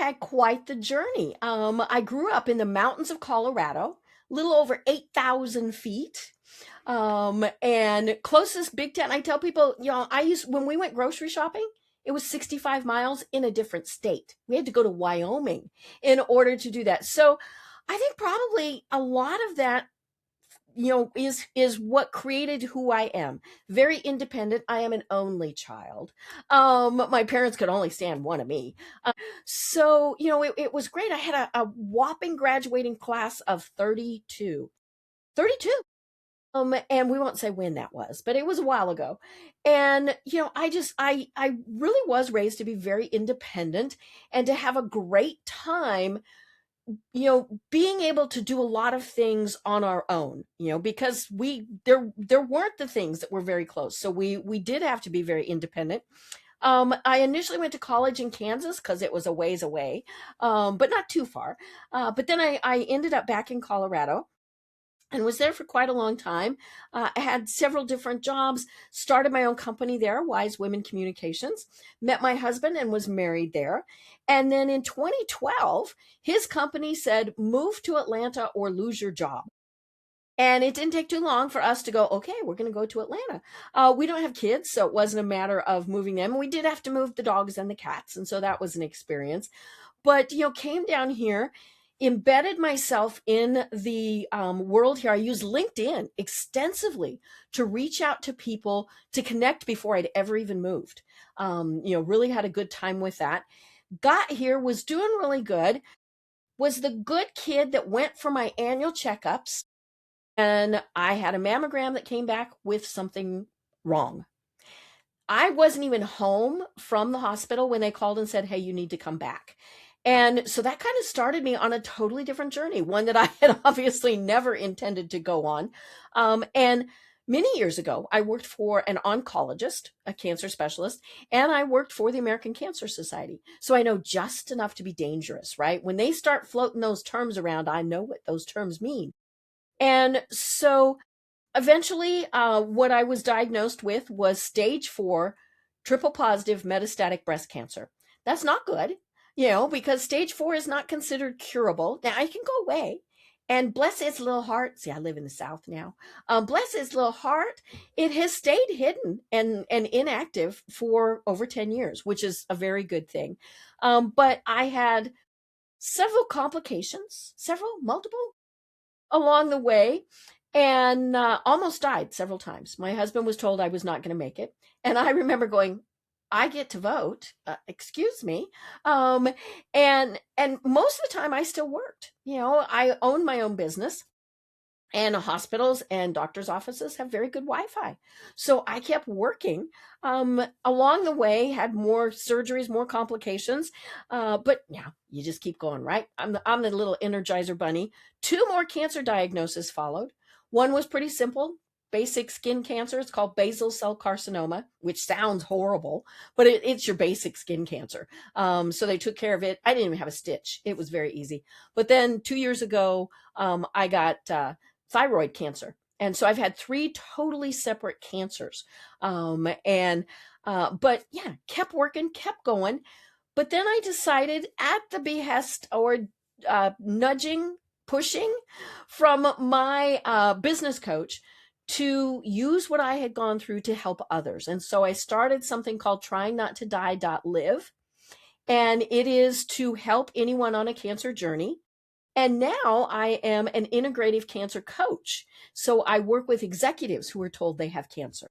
had quite the journey. I grew up in the mountains of Colorado, little over 8,000 feet. And closest big town, I tell people, when we went grocery shopping, it was 65 miles in a different state. We had to go to Wyoming in order to do that. So I think probably a lot of that is what created who I am. Very independent. I am an only child. My parents could only stand one of me. So it was great. I had a whopping graduating class of 32. 32. And we won't say when that was, but it was a while ago. And I really was raised to be very independent and to have a great time, being able to do a lot of things on our own, because there weren't the things that were very close. So we did have to be very independent. I initially went to college in Kansas because it was a ways away, but not too far. But then I ended up back in Colorado and was there for quite a long time. I had several different jobs, started my own company there, Wise Women Communications, met my husband and was married there. And then in 2012, his company said, move to Atlanta or lose your job. And it didn't take too long for us to go, okay, we're going to go to Atlanta. We don't have kids, so it wasn't a matter of moving them. We did have to move the dogs and the cats, and so that was an experience. But, came down here, embedded myself in the world here. I used LinkedIn extensively to reach out to people, to connect before I'd ever even moved. Really had a good time with that. Got here, was doing really good, was the good kid that went for my annual checkups, and I had a mammogram that came back with something wrong. I wasn't even home from the hospital when they called and said, hey, you need to come back. And so that kind of started me on a totally different journey, one that I had obviously never intended to go on. And many years ago, I worked for an oncologist, a cancer specialist, and I worked for the American Cancer Society. So I know just enough to be dangerous, right? When they start floating those terms around, I know what those terms mean. And so eventually, what I was diagnosed with was stage 4 triple positive metastatic breast cancer. That's not good, because stage 4 is not considered curable. Now, it can go away. And bless its little heart, see, I live in the South now. Bless its little heart, it has stayed hidden and inactive for over 10 years, which is a very good thing. But I had several complications, multiple along the way, and almost died several times. My husband was told I was not going to make it. And I remember going, I get to vote, excuse me. And most of the time I still worked. I own my own business, and hospitals and doctors' offices have very good Wi-Fi. So I kept working. Along the way, had more surgeries, more complications. But yeah, you just keep going, right? I'm the little Energizer bunny. 2 more cancer diagnoses followed. One was pretty simple, basic skin cancer. It's called basal cell carcinoma, which sounds horrible, but it's your basic skin cancer. So they took care of it. I didn't even have a stitch. It was very easy. But then 2 years ago, I got thyroid cancer. And so I've had 3 totally separate cancers. But yeah, kept working, kept going. But then I decided, at the behest or nudging, pushing from my business coach, to use what I had gone through to help others. And so I started something called Trying Not to Die.live. And it is to help anyone on a cancer journey. And now I am an integrative cancer coach. So I work with executives who are told they have cancer.